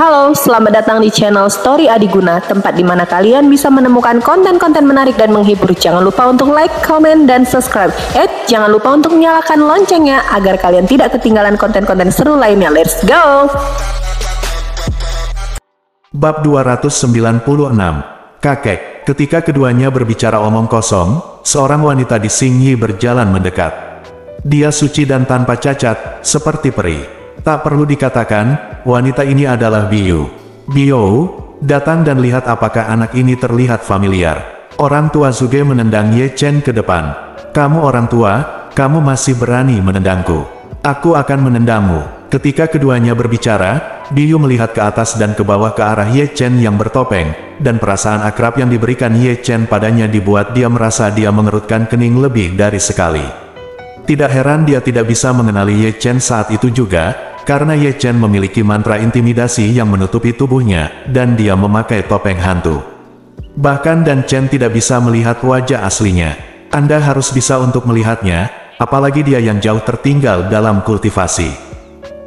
Halo, selamat datang di channel Story Adiguna, tempat di mana kalian bisa menemukan konten-konten menarik dan menghibur. Jangan lupa untuk like, comment, dan subscribe. Jangan lupa untuk nyalakan loncengnya agar kalian tidak ketinggalan konten-konten seru lainnya. Let's go! Bab 296. Kakek. Ketika keduanya berbicara omong kosong, seorang wanita di Xingyi berjalan mendekat. Dia suci dan tanpa cacat, seperti peri. Tak perlu dikatakan, wanita ini adalah Biyu. Biyu, datang dan lihat apakah anak ini terlihat familiar. Orang tua Zuge menendang Ye Chen ke depan. Kamu orang tua, kamu masih berani menendangku. Aku akan menendangmu. Ketika keduanya berbicara, Biyu melihat ke atas dan ke bawah ke arah Ye Chen yang bertopeng, dan perasaan akrab yang diberikan Ye Chen padanya dibuat dia merasa dia mengerutkan kening lebih dari sekali. Tidak heran dia tidak bisa mengenali Ye Chen saat itu juga, karena Ye Chen memiliki mantra intimidasi yang menutupi tubuhnya, dan dia memakai topeng hantu. Bahkan Dan Chen tidak bisa melihat wajah aslinya. Anda harus bisa untuk melihatnya, apalagi dia yang jauh tertinggal dalam kultivasi.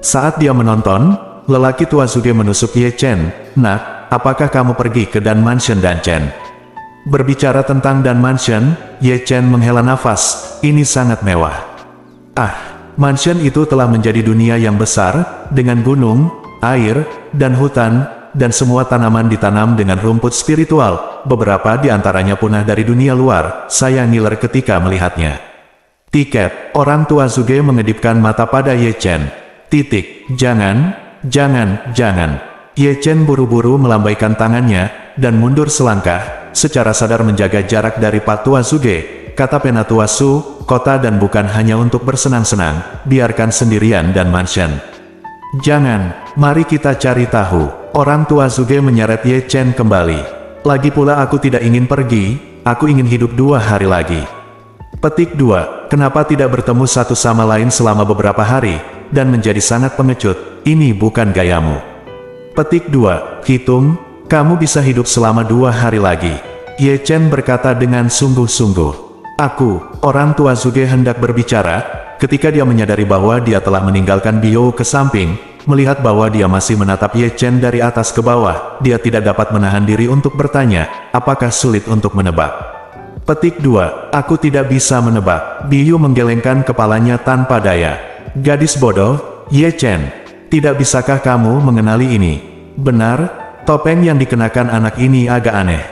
Saat dia menonton, lelaki tua Zuge menusuk Ye Chen. Nak, apakah kamu pergi ke Dan Mansion Dan Chen? Berbicara tentang Dan Mansion, Ye Chen menghela nafas. Ini sangat mewah. Mansion itu telah menjadi dunia yang besar, dengan gunung, air, dan hutan, dan semua tanaman ditanam dengan rumput spiritual. Beberapa di antaranya punah dari dunia luar. Saya ngiler ketika melihatnya. Tiket. Orang tua Zuge mengedipkan mata pada Ye Chen. Jangan. Ye Chen buru-buru melambaikan tangannya, dan mundur selangkah, secara sadar menjaga jarak dari Pak Tua Zuge. Kata Penatua Su, kota dan bukan hanya untuk bersenang-senang, biarkan sendirian Dan Mansion. Jangan, mari kita cari tahu. Orang tua Zuge menyeret Ye Chen kembali. Lagi pula aku tidak ingin pergi, aku ingin hidup 2 hari lagi. Petik 2, kenapa tidak bertemu satu sama lain selama beberapa hari, dan menjadi sangat pengecut, ini bukan gayamu. Petik 2, hitung, kamu bisa hidup selama 2 hari lagi. Ye Chen berkata dengan sungguh-sungguh. Orang tua Zuge hendak berbicara, ketika dia menyadari bahwa dia telah meninggalkan Biyu ke samping, melihat bahwa dia masih menatap Ye Chen dari atas ke bawah, dia tidak dapat menahan diri untuk bertanya, apakah sulit untuk menebak? Petik 2, aku tidak bisa menebak. Biyu menggelengkan kepalanya tanpa daya. Gadis bodoh, Ye Chen, tidak bisakah kamu mengenali ini? Benar, topeng yang dikenakan anak ini agak aneh.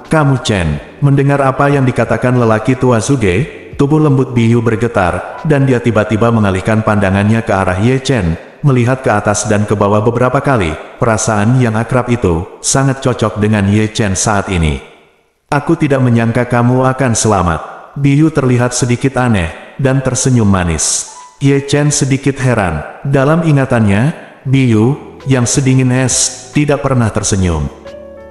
Kamu Chen, mendengar apa yang dikatakan lelaki tua Zuge, tubuh lembut Biyu bergetar, dan dia tiba-tiba mengalihkan pandangannya ke arah Ye Chen, melihat ke atas dan ke bawah beberapa kali. Perasaan yang akrab itu, sangat cocok dengan Ye Chen saat ini. Aku tidak menyangka kamu akan selamat. Biyu terlihat sedikit aneh, dan tersenyum manis. Ye Chen sedikit heran. Dalam ingatannya, Biyu, yang sedingin es, tidak pernah tersenyum.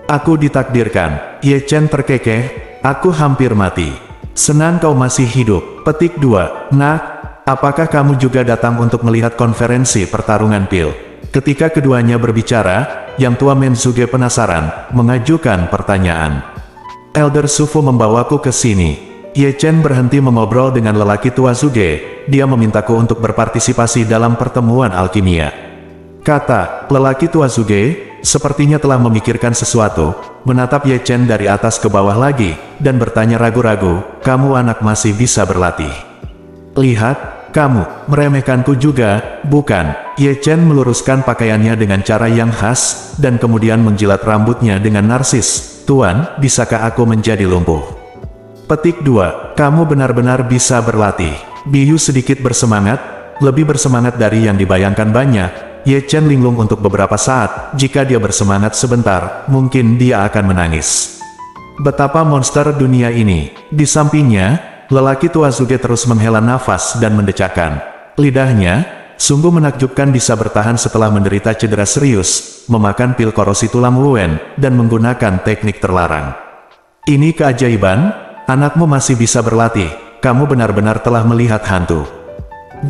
Aku ditakdirkan. Ye Chen terkekeh, aku hampir mati. Senang kau masih hidup. Petik 2, Nak, apakah kamu juga datang untuk melihat konferensi pertarungan pil? Ketika keduanya berbicara, yang tua Menzuge penasaran, mengajukan pertanyaan. Elder Sufu membawaku ke sini. Ye Chen berhenti mengobrol dengan lelaki tua Zuge. Dia memintaku untuk berpartisipasi dalam pertemuan alkimia. Kata lelaki tua Zuge, sepertinya telah memikirkan sesuatu, menatap Ye Chen dari atas ke bawah lagi, dan bertanya ragu-ragu, kamu anak masih bisa berlatih. Lihat, kamu meremehkanku juga, bukan? Ye Chen meluruskan pakaiannya dengan cara yang khas, dan kemudian menjilat rambutnya dengan narsis. Tuan, bisakah aku menjadi lumpuh? Petik 2, kamu benar-benar bisa berlatih. Biyu sedikit bersemangat, lebih bersemangat dari yang dibayangkan banyak. Ye Chen linglung untuk beberapa saat, jika dia bersemangat sebentar, mungkin dia akan menangis. Betapa monster dunia ini. Di sampingnya, lelaki tua Zuge terus menghela nafas dan mendecakkan. Lidahnya, sungguh menakjubkan bisa bertahan setelah menderita cedera serius, memakan pil korosi tulang Wen, dan menggunakan teknik terlarang. Ini keajaiban, anakmu masih bisa berlatih, kamu benar-benar telah melihat hantu.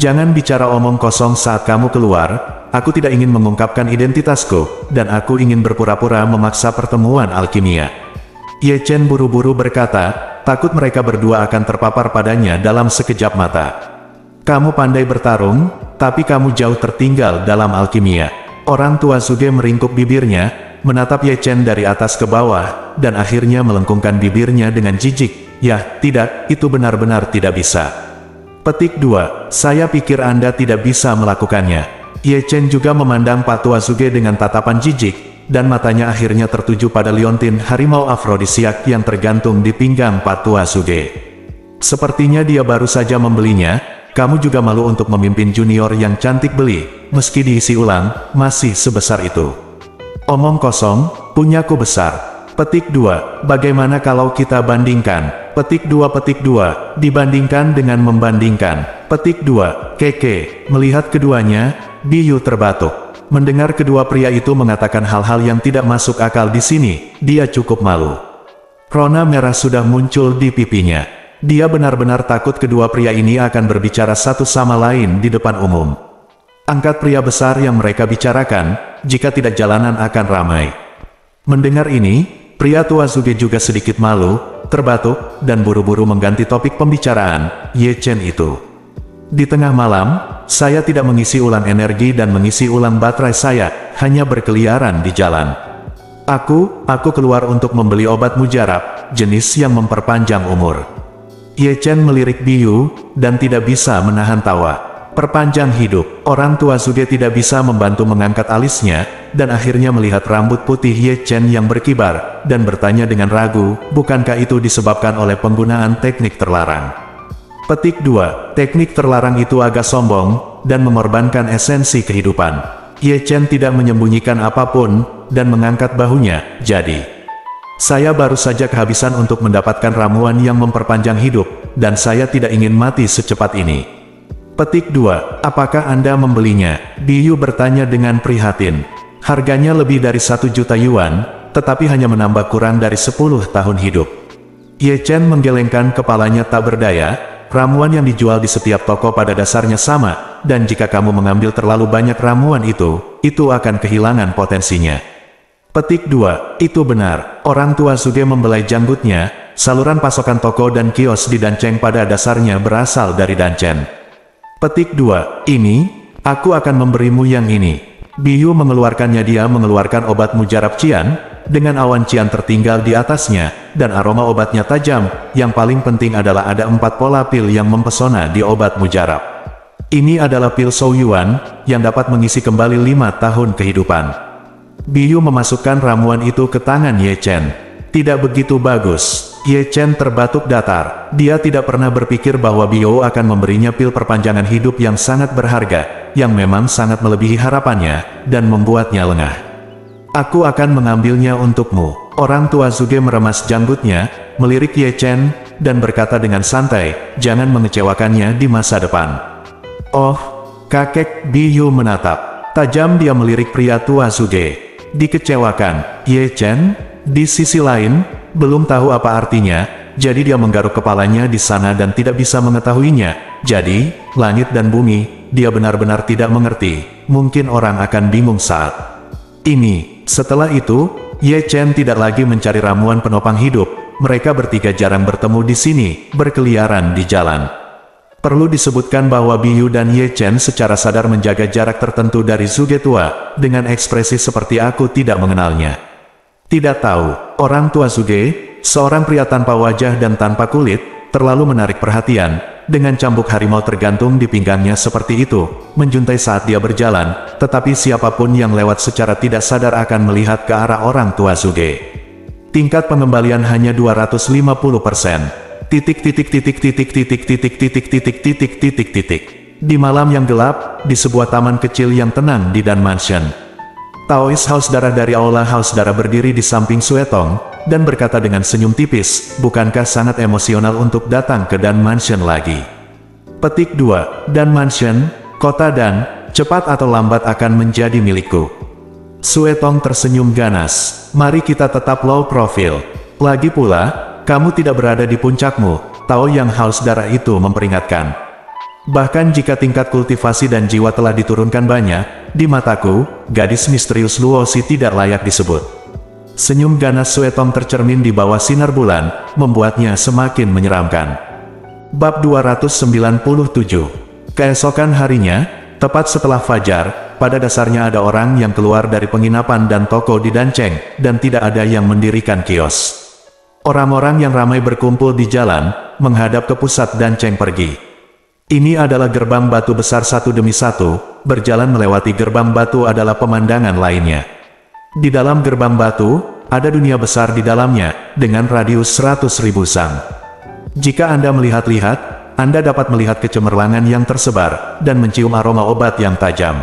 Jangan bicara omong kosong saat kamu keluar. Aku tidak ingin mengungkapkan identitasku, dan aku ingin berpura-pura memaksa pertemuan alkimia. Ye Chen buru-buru berkata, takut mereka berdua akan terpapar padanya dalam sekejap mata. Kamu pandai bertarung, tapi kamu jauh tertinggal dalam alkimia. Orang tua Suge meringkuk bibirnya, menatap Ye Chen dari atas ke bawah, dan akhirnya melengkungkan bibirnya dengan jijik. "Yah, tidak, itu benar-benar tidak bisa." Petik 2. Saya pikir Anda tidak bisa melakukannya. Ye Chen juga memandang Pak Tua Suge dengan tatapan jijik, dan matanya akhirnya tertuju pada liontin harimau afrodisiak yang tergantung di pinggang Pak Tua Suge. Sepertinya dia baru saja membelinya. Kamu juga malu untuk memimpin junior yang cantik beli, meski diisi ulang, masih sebesar itu. Omong kosong, punyaku besar. Petik 2. Bagaimana kalau kita bandingkan? Petik 2. Dibandingkan dengan membandingkan. Petik 2. Keke. Melihat keduanya, Biyu terbatuk. Mendengar kedua pria itu mengatakan hal-hal yang tidak masuk akal di sini, dia cukup malu. Rona merah sudah muncul di pipinya. Dia benar-benar takut kedua pria ini akan berbicara satu sama lain di depan umum. Angkat pria besar yang mereka bicarakan, jika tidak jalanan akan ramai. Mendengar ini, pria tua Suge juga sedikit malu, terbatuk, dan buru-buru mengganti topik pembicaraan, Ye Chen itu. Di tengah malam, saya tidak mengisi ulang energi dan mengisi ulang baterai saya, hanya berkeliaran di jalan. Aku keluar untuk membeli obat mujarab, jenis yang memperpanjang umur. Ye Chen melirik Biyu, dan tidak bisa menahan tawa. Perpanjang hidup, orang tua Suge tidak bisa membantu mengangkat alisnya, dan akhirnya melihat rambut putih Ye Chen yang berkibar, dan bertanya dengan ragu, bukankah itu disebabkan oleh penggunaan teknik terlarang? Petik 2. Teknik terlarang itu agak sombong, dan mengorbankan esensi kehidupan. Ye Chen tidak menyembunyikan apapun, dan mengangkat bahunya, jadi. Saya baru saja kehabisan untuk mendapatkan ramuan yang memperpanjang hidup, dan saya tidak ingin mati secepat ini. Petik 2. Apakah Anda membelinya? Biyu bertanya dengan prihatin. Harganya lebih dari 1 juta yuan, tetapi hanya menambah kurang dari 10 tahun hidup. Ye Chen menggelengkan kepalanya tak berdaya. Ramuan yang dijual di setiap toko pada dasarnya sama, dan jika kamu mengambil terlalu banyak ramuan itu akan kehilangan potensinya. Petik 2. Itu benar. Orang tua Suge membelai janggutnya. Saluran pasokan toko dan kios di Dancheng pada dasarnya berasal dari Danchen. Petik 2. Ini, aku akan memberimu yang ini. Biyu mengeluarkannya. Dia mengeluarkan obat mujarab Cian, dengan awan Cian tertinggal di atasnya, dan aroma obatnya tajam. Yang paling penting adalah ada 4 pola pil yang mempesona di obat mujarab. Ini adalah pil Souyuan, yang dapat mengisi kembali 5 tahun kehidupan. Biyu memasukkan ramuan itu ke tangan Ye Chen. Tidak begitu bagus. Ye Chen terbatuk datar. Dia tidak pernah berpikir bahwa Biyu akan memberinya pil perpanjangan hidup yang sangat berharga, yang memang sangat melebihi harapannya, dan membuatnya lengah. Aku akan mengambilnya untukmu. Orang tua Suge meremas janggutnya, melirik Ye Chen, dan berkata dengan santai, jangan mengecewakannya di masa depan. Oh, kakek. Biyu menatap tajam. Dia melirik pria tua Suge. Dikecewakan, Ye Chen, di sisi lain, belum tahu apa artinya, jadi dia menggaruk kepalanya di sana dan tidak bisa mengetahuinya. Jadi, langit dan bumi, dia benar-benar tidak mengerti. Mungkin orang akan bingung saat ini. Setelah itu, Ye Chen tidak lagi mencari ramuan penopang hidup. Mereka bertiga jarang bertemu di sini, berkeliaran di jalan. Perlu disebutkan bahwa Biyu dan Ye Chen secara sadar menjaga jarak tertentu dari Suge tua, dengan ekspresi seperti aku tidak mengenalnya. Tidak tahu, orang tua Suge, seorang pria tanpa wajah dan tanpa kulit, terlalu menarik perhatian, dengan cambuk harimau tergantung di pinggangnya seperti itu, menjuntai saat dia berjalan, tetapi siapapun yang lewat secara tidak sadar akan melihat ke arah orang tua Suge. Tingkat pengembalian hanya 250%. Di malam yang gelap, di sebuah taman kecil yang tenang di Dan Mansion. Taoist Haus Darah dari Aula Haus Darah berdiri di samping Suetong, dan berkata dengan senyum tipis, bukankah sangat emosional untuk datang ke Dan Mansion lagi? Petik 2. Dan Mansion, kota Dan, cepat atau lambat akan menjadi milikku. Suetong tersenyum ganas. Mari kita tetap low profile. Lagi pula, kamu tidak berada di puncakmu, Tao Yang Haus Darah itu memperingatkan. Bahkan jika tingkat kultivasi dan jiwa telah diturunkan banyak, di mataku, gadis misterius Luosi tidak layak disebut. Senyum ganas Suetong tercermin di bawah sinar bulan, membuatnya semakin menyeramkan. Bab 297. Keesokan harinya, tepat setelah fajar, pada dasarnya ada orang yang keluar dari penginapan dan toko di Danceng, dan tidak ada yang mendirikan kios. Orang-orang yang ramai berkumpul di jalan, menghadap ke pusat Danceng pergi. Ini adalah gerbang batu besar satu demi satu, berjalan melewati gerbang batu adalah pemandangan lainnya. Di dalam gerbang batu, ada dunia besar di dalamnya, dengan radius 100.000 sang. Jika Anda melihat-lihat, Anda dapat melihat kecemerlangan yang tersebar, dan mencium aroma obat yang tajam.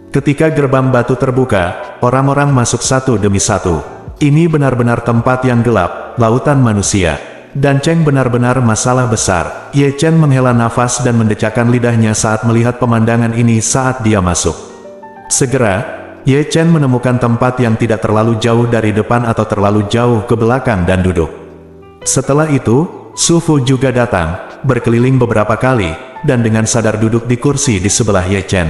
Ketika gerbang batu terbuka, orang-orang masuk satu demi satu. Ini benar-benar tempat yang gelap, lautan manusia. Danceng benar-benar masalah besar. Ye Chen menghela nafas dan mendecakkan lidahnya saat melihat pemandangan ini saat dia masuk. Segera, Ye Chen menemukan tempat yang tidak terlalu jauh dari depan atau terlalu jauh ke belakang dan duduk. Setelah itu, Su Fu juga datang, berkeliling beberapa kali, dan dengan sadar duduk di kursi di sebelah Ye Chen.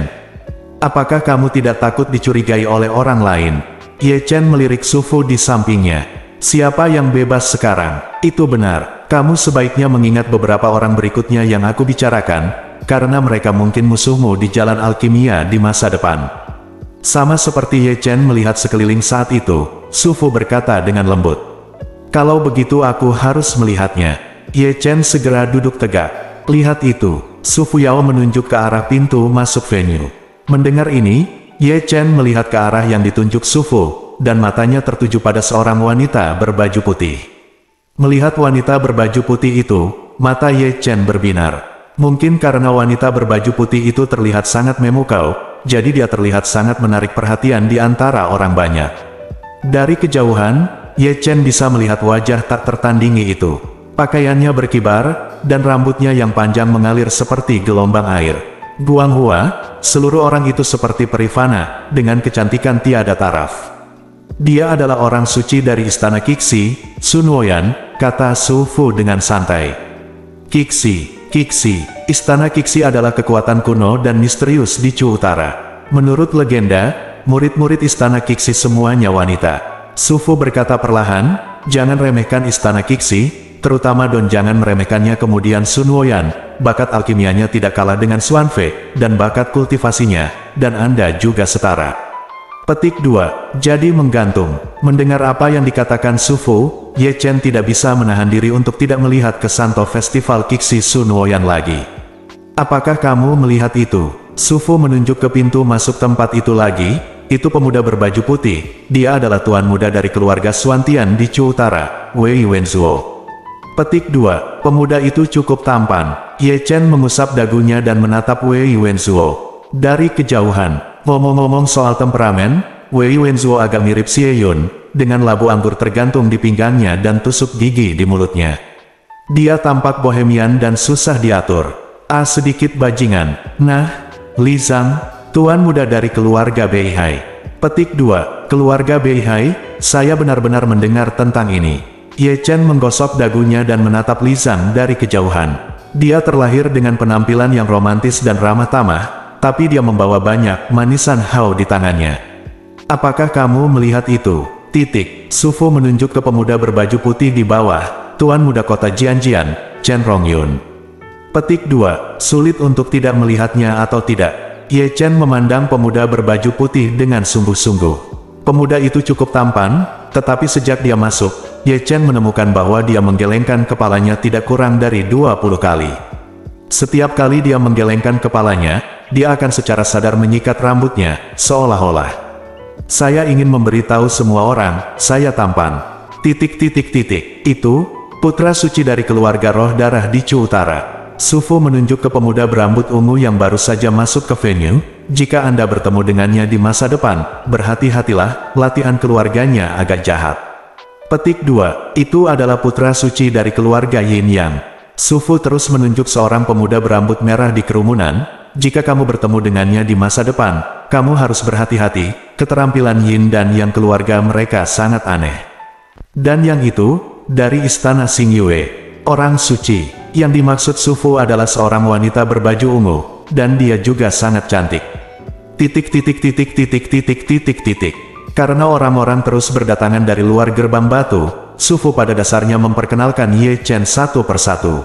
Apakah kamu tidak takut dicurigai oleh orang lain? Ye Chen melirik Su Fu di sampingnya. Siapa yang bebas sekarang? Itu benar. Kamu sebaiknya mengingat beberapa orang berikutnya yang aku bicarakan, karena mereka mungkin musuhmu di jalan alkimia di masa depan. Sama seperti Ye Chen melihat sekeliling saat itu, Su Fu berkata dengan lembut. Kalau begitu aku harus melihatnya. Ye Chen segera duduk tegak. Lihat itu. Su Fu Yao menunjuk ke arah pintu masuk venue. Mendengar ini, Ye Chen melihat ke arah yang ditunjuk Su Fu, dan matanya tertuju pada seorang wanita berbaju putih. Melihat wanita berbaju putih itu, mata Ye Chen berbinar. Mungkin karena wanita berbaju putih itu terlihat sangat memukau, jadi dia terlihat sangat menarik perhatian di antara orang banyak. Dari kejauhan, Ye Chen bisa melihat wajah tak tertandingi itu. Pakaiannya berkibar, dan rambutnya yang panjang mengalir seperti gelombang air. Guanghua, seluruh orang itu seperti perifana, dengan kecantikan tiada taraf. Dia adalah orang suci dari istana Qixi, Sun Woyan, kata Su Fu dengan santai. Qixi, istana Qixi adalah kekuatan kuno dan misterius di Chu Utara. Menurut legenda, murid-murid istana Qixi semuanya wanita. Su Fu berkata perlahan, jangan remehkan istana Qixi, terutama Don jangan meremehkannya. Kemudian Sun Woyan, bakat alkimianya tidak kalah dengan Xuan Fei, dan bakat kultivasinya, dan Anda juga setara. Petik 2. Jadi menggantung. Mendengar apa yang dikatakan Su Fu, Ye Chen tidak bisa menahan diri untuk tidak melihat ke Santo Festival Qixi Sun Woyan lagi. Apakah kamu melihat itu? Su Fu menunjuk ke pintu masuk tempat itu lagi. Itu pemuda berbaju putih. Dia adalah tuan muda dari keluarga Xuantian di Chu Utara, Wei Wenzuo. Petik 2. Pemuda itu cukup tampan. Ye Chen mengusap dagunya dan menatap Wei Wenzuo. Dari kejauhan. Ngomong-ngomong soal temperamen, Wei Wenzuo agak mirip Xie Yun, dengan labu anggur tergantung di pinggangnya dan tusuk gigi di mulutnya. Dia tampak bohemian dan susah diatur. Sedikit bajingan. Nah, Li Zhang, tuan muda dari keluarga Beihai. Petik 2. Keluarga Beihai, saya benar-benar mendengar tentang ini. Ye Chen menggosok dagunya dan menatap Li Zhang dari kejauhan. Dia terlahir dengan penampilan yang romantis dan ramah tamah, tapi dia membawa banyak manisan hao di tangannya. Apakah kamu melihat itu? Su Fu menunjuk ke pemuda berbaju putih di bawah, tuan muda kota Jianjian, Chen Rongyun. Petik 2. Sulit untuk tidak melihatnya atau tidak. Ye Chen memandang pemuda berbaju putih dengan sungguh-sungguh. Pemuda itu cukup tampan, tetapi sejak dia masuk, Ye Chen menemukan bahwa dia menggelengkan kepalanya tidak kurang dari 20 kali. Setiap kali dia menggelengkan kepalanya, dia akan secara sadar menyikat rambutnya, seolah-olah. Saya ingin memberitahu semua orang, saya tampan. Itu, putra suci dari keluarga roh darah di Chu Utara. Su Fu menunjuk ke pemuda berambut ungu yang baru saja masuk ke venue. Jika Anda bertemu dengannya di masa depan, berhati-hatilah, latihan keluarganya agak jahat. Petik 2. Itu adalah putra suci dari keluarga Yin Yang. Su Fu terus menunjuk seorang pemuda berambut merah di kerumunan. Jika kamu bertemu dengannya di masa depan, kamu harus berhati-hati, keterampilan Yin dan Yang keluarga mereka sangat aneh. Dan yang itu, dari istana Xingyue, orang suci. Yang dimaksud Su Fu adalah seorang wanita berbaju ungu, dan dia juga sangat cantik. Karena orang-orang terus berdatangan dari luar gerbang batu, Su Fu pada dasarnya memperkenalkan Ye Chen satu persatu.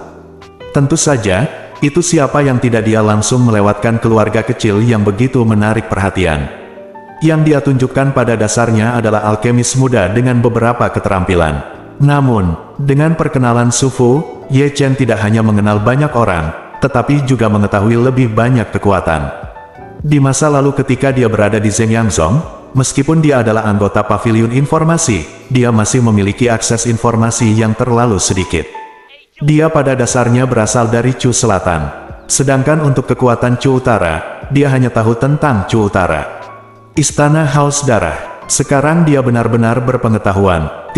Tentu saja, itu siapa yang tidak dia langsung melewatkan keluarga kecil yang begitu menarik perhatian. Yang dia tunjukkan pada dasarnya adalah alkemis muda dengan beberapa keterampilan. Namun, dengan perkenalan Su Fu, Ye Chen tidak hanya mengenal banyak orang, tetapi juga mengetahui lebih banyak kekuatan. Di masa lalu ketika dia berada di Zhengyangzong, meskipun dia adalah anggota Paviliun Informasi, dia masih memiliki akses informasi yang terlalu sedikit. Dia pada dasarnya berasal dari Chu Selatan. Sedangkan untuk kekuatan Chu Utara, dia hanya tahu tentang Chu Utara. Istana Haus Darah. Sekarang dia benar-benar berpengetahuan.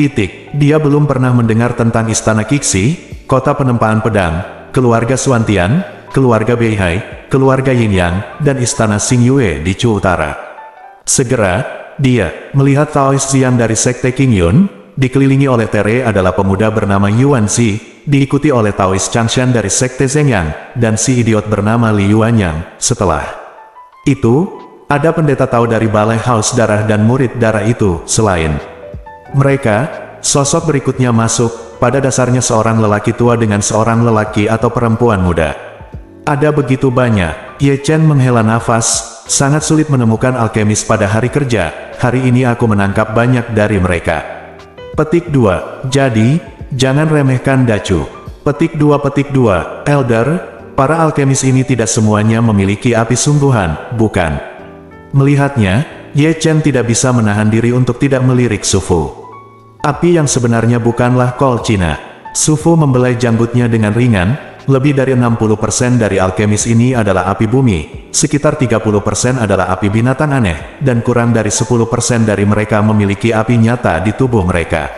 Dia belum pernah mendengar tentang Istana Qixi, kota penempaan pedang, keluarga Xuantian, keluarga Beihai, keluarga Yin-Yang, dan Istana Xingyue di Chu Utara. Segera, dia melihat Taoist Xian dari Sekte Qingyun, dikelilingi oleh Tere adalah pemuda bernama Yuan Xi, diikuti oleh Taoist Changshan dari Sekte Zhengyang, dan si idiot bernama Li Yuanyang. Setelah itu, ada pendeta Tao dari Balai Haus Darah dan murid darah itu. Selain mereka, sosok berikutnya masuk, pada dasarnya seorang lelaki tua dengan seorang lelaki atau perempuan muda. Ada begitu banyak. Ye Chen menghela nafas, sangat sulit menemukan alkemis pada hari kerja. Hari ini aku menangkap banyak dari mereka. Petik 2. Jadi, jangan remehkan Dacu. Petik 2. Elder, para alkemis ini tidak semuanya memiliki api sungguhan, bukan? Melihatnya, Ye Chen tidak bisa menahan diri untuk tidak melirik Su Fu. Api yang sebenarnya bukanlah kol Cina. Su Fu membelai janggutnya dengan ringan, lebih dari 60% dari alkemis ini adalah api bumi, sekitar 30% adalah api binatang aneh, dan kurang dari 10% dari mereka memiliki api nyata di tubuh mereka.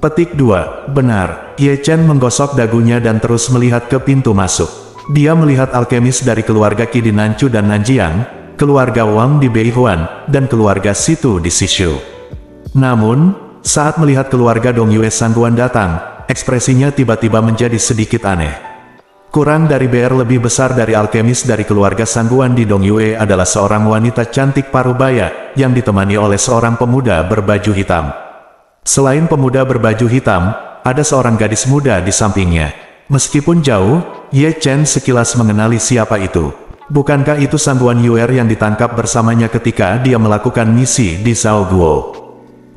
Petik 2. Benar. Ye Chen menggosok dagunya dan terus melihat ke pintu masuk. Dia melihat alkemis dari keluarga Qi di Nanchu dan Nanjiang, keluarga Wang di Beihuan, dan keluarga Situ di Sishu. Namun, saat melihat keluarga Dong Yue Sangguan datang, ekspresinya tiba-tiba menjadi sedikit aneh. Kurang dari BR lebih besar dari alkemis dari keluarga Sangguan di Dong Yue adalah seorang wanita cantik parubaya, yang ditemani oleh seorang pemuda berbaju hitam. Selain pemuda berbaju hitam, ada seorang gadis muda di sampingnya. Meskipun jauh, Ye Chen sekilas mengenali siapa itu. Bukankah itu Sangguan Yuer yang ditangkap bersamanya ketika dia melakukan misi di Zhao Guo?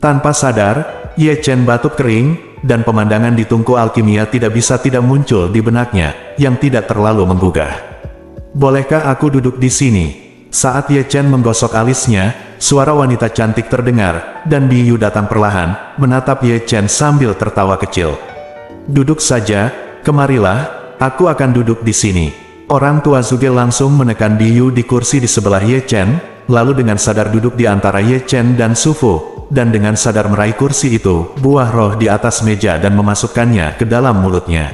Tanpa sadar, Ye Chen batuk kering, dan pemandangan di tungku alkimia tidak bisa tidak muncul di benaknya, yang tidak terlalu menggugah. Bolehkah aku duduk di sini? Saat Ye Chen menggosok alisnya, suara wanita cantik terdengar, dan Biyu datang perlahan, menatap Ye Chen sambil tertawa kecil. Duduk saja, kemarilah, aku akan duduk di sini. Orang tua Zuge langsung menekan Biyu di kursi di sebelah Ye Chen, lalu dengan sadar duduk di antara Ye Chen dan Su Fu, dan dengan sadar meraih kursi itu, buah roh di atas meja dan memasukkannya ke dalam mulutnya.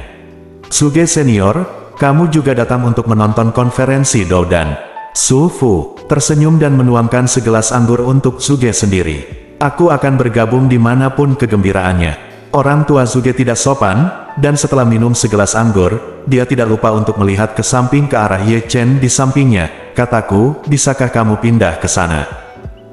Zuge senior, kamu juga datang untuk menonton konferensi Doudan. Su Fu tersenyum dan menuangkan segelas anggur untuk Zuge sendiri. Aku akan bergabung dimanapun kegembiraannya. Orang tua Zuge tidak sopan, dan setelah minum segelas anggur, dia tidak lupa untuk melihat ke samping ke arah Ye Chen di sampingnya. Kataku, bisakah kamu pindah ke sana?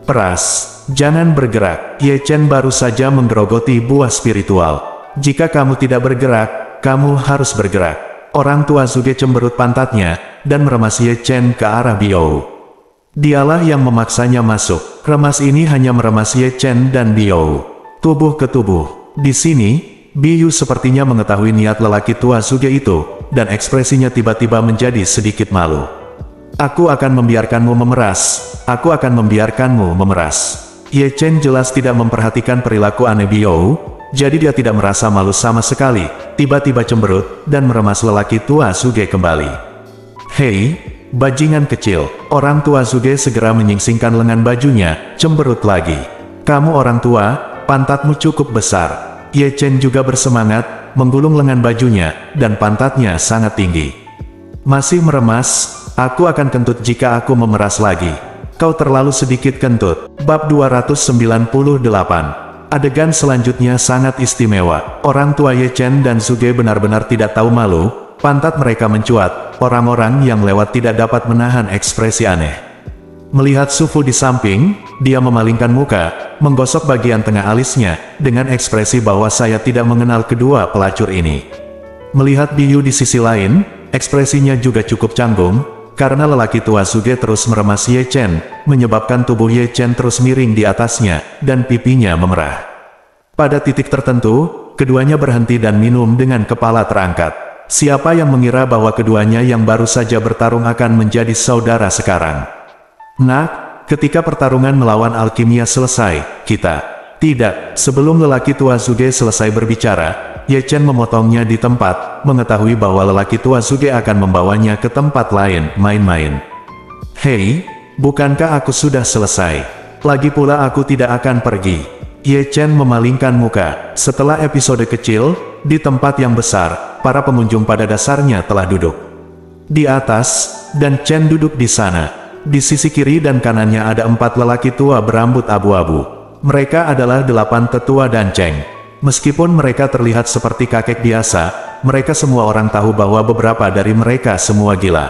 Peras. Jangan bergerak. Ye Chen baru saja menggerogoti buah spiritual. Jika kamu tidak bergerak, kamu harus bergerak. Orang tua Zuge cemberut pantatnya, dan meremas Ye Chen ke arah Biou. Dialah yang memaksanya masuk. Remas ini hanya meremas Ye Chen dan Biou. Tubuh ke tubuh. Di sini, Biou sepertinya mengetahui niat lelaki tua Zuge itu, dan ekspresinya tiba-tiba menjadi sedikit malu. Aku akan membiarkanmu memeras. Aku akan membiarkanmu memeras. Ye Chen jelas tidak memperhatikan perilaku aneh Biou, jadi dia tidak merasa malu sama sekali, tiba-tiba cemberut, dan meremas lelaki tua Zuge kembali. Hei, bajingan kecil, orang tua Zuge segera menyingsingkan lengan bajunya, cemberut lagi. Kamu orang tua, pantatmu cukup besar. Ye Chen juga bersemangat, menggulung lengan bajunya, dan pantatnya sangat tinggi. Masih meremas, aku akan kentut jika aku memeras lagi. Kau terlalu sedikit kentut. Bab 298. Adegan selanjutnya sangat istimewa. Orang tua Ye Chen dan Zuge benar-benar tidak tahu malu, pantat mereka mencuat, orang-orang yang lewat tidak dapat menahan ekspresi aneh. Melihat Su Fu di samping, dia memalingkan muka, menggosok bagian tengah alisnya, dengan ekspresi bahwa saya tidak mengenal kedua pelacur ini. Melihat Biyu di sisi lain, ekspresinya juga cukup canggung, karena lelaki tua Zuge terus meremas Ye Chen, menyebabkan tubuh Ye Chen terus miring di atasnya, dan pipinya memerah. Pada titik tertentu, keduanya berhenti dan minum dengan kepala terangkat. Siapa yang mengira bahwa keduanya yang baru saja bertarung akan menjadi saudara sekarang? Nah, ketika pertarungan melawan alkimia selesai, kita... Tidak, sebelum lelaki tua Zuge selesai berbicara, Ye Chen memotongnya di tempat, mengetahui bahwa lelaki tua Zuge akan membawanya ke tempat lain, main-main. Hei, bukankah aku sudah selesai? Lagi pula aku tidak akan pergi. Ye Chen memalingkan muka. Setelah episode kecil, di tempat yang besar, para pengunjung pada dasarnya telah duduk di atas, dan Chen duduk di sana. Di sisi kiri dan kanannya ada 4 lelaki tua berambut abu-abu. Mereka adalah 8 tetua dan Cheng. Meskipun mereka terlihat seperti kakek biasa, mereka semua orang tahu bahwa beberapa dari mereka semua gila.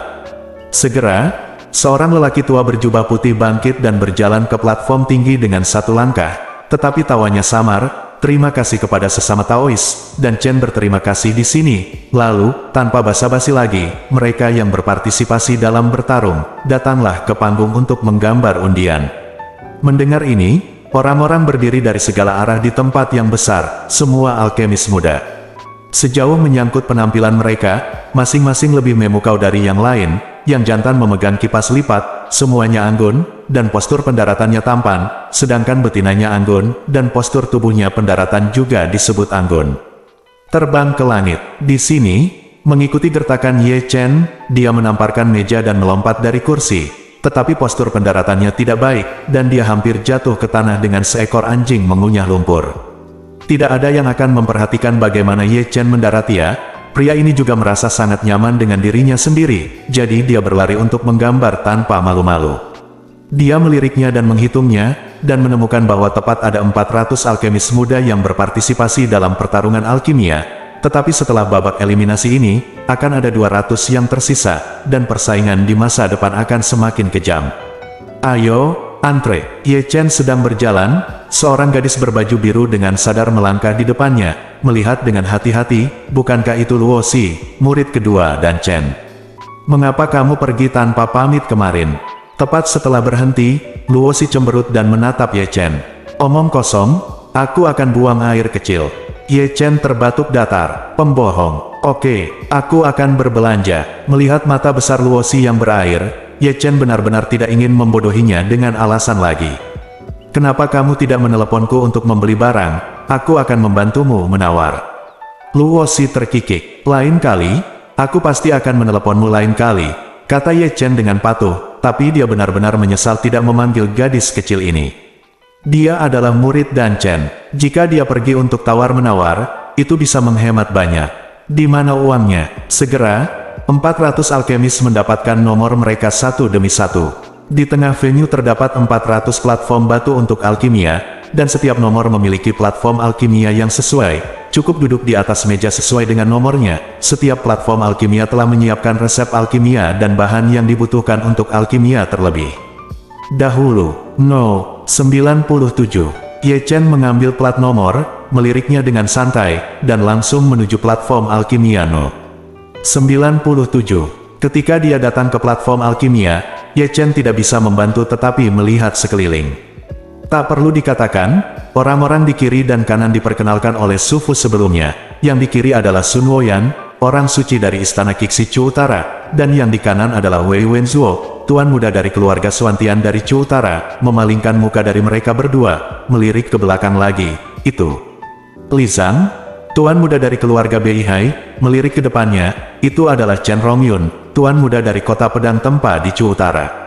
Segera, seorang lelaki tua berjubah putih bangkit dan berjalan ke platform tinggi dengan 1 langkah, tetapi tawanya samar, terima kasih kepada sesama Taois, dan Chen berterima kasih di sini. Lalu, tanpa basa-basi lagi, mereka yang berpartisipasi dalam bertarung, datanglah ke panggung untuk menggambar undian. Mendengar ini, orang-orang berdiri dari segala arah di tempat yang besar, semua alkemis muda. Sejauh menyangkut penampilan mereka, masing-masing lebih memukau dari yang lain, yang jantan memegang kipas lipat, semuanya anggun, dan postur pendaratannya tampan, sedangkan betinanya anggun, dan postur tubuhnya pendaratan juga disebut anggun. Terbang ke langit. Di sini, mengikuti gertakan Ye Chen, dia menamparkan meja dan melompat dari kursi. Tetapi postur pendaratannya tidak baik, dan dia hampir jatuh ke tanah dengan seekor anjing mengunyah lumpur. Tidak ada yang akan memperhatikan bagaimana Ye Chen mendarat ya. Pria ini juga merasa sangat nyaman dengan dirinya sendiri, jadi dia berlari untuk menggambar tanpa malu-malu. Dia meliriknya dan menghitungnya, dan menemukan bahwa tepat ada 400 alkemis muda yang berpartisipasi dalam pertarungan alkimia. Tetapi setelah babak eliminasi ini, akan ada 200 yang tersisa, dan persaingan di masa depan akan semakin kejam. Ayo, antre. Ye Chen sedang berjalan, seorang gadis berbaju biru dengan sadar melangkah di depannya, melihat dengan hati-hati, bukankah itu Luo Xi, murid kedua dan Chen? Mengapa kamu pergi tanpa pamit kemarin? Tepat setelah berhenti, Luo Xi cemberut dan menatap Ye Chen. Omong kosong, aku akan buang air kecil. Ye Chen terbatuk datar. Pembohong. Oke, aku akan berbelanja. Melihat mata besar Luo Xi yang berair, Ye Chen benar-benar tidak ingin membodohinya dengan alasan lagi. Kenapa kamu tidak meneleponku untuk membeli barang? Aku akan membantumu menawar. Luo Xi terkikik. Lain kali, aku pasti akan meneleponmu lain kali, kata Ye Chen dengan patuh, tapi dia benar-benar menyesal tidak memanggil gadis kecil ini. Dia adalah murid Dan Chen. Jika dia pergi untuk tawar-menawar, itu bisa menghemat banyak. Di mana uangnya? Segera, 400 alkemis mendapatkan nomor mereka satu demi satu. Di tengah venue terdapat 400 platform batu untuk alkimia, dan setiap nomor memiliki platform alkimia yang sesuai. Cukup duduk di atas meja sesuai dengan nomornya. Setiap platform alkimia telah menyiapkan resep alkimia dan bahan yang dibutuhkan untuk alkimia terlebih dahulu. No. 97. Ye Chen mengambil plat nomor, meliriknya dengan santai, dan langsung menuju platform alkimia No. 97. Ketika dia datang ke platform alkimia, Ye Chen tidak bisa membantu tetapi melihat sekeliling. Tak perlu dikatakan, orang-orang di kiri dan kanan diperkenalkan oleh Sufu sebelumnya. Yang di kiri adalah Sun Woyan, orang suci dari Istana Qixi Chu Utara, dan yang di kanan adalah Wei Wenzuo, tuan muda dari keluarga Xuantian dari Chu Utara. Memalingkan muka dari mereka berdua, melirik ke belakang lagi. Itu Li Zhang, tuan muda dari keluarga Beihai. Melirik ke depannya, itu adalah Chen Rongyun, tuan muda dari kota pedang Tempa di Chu Utara.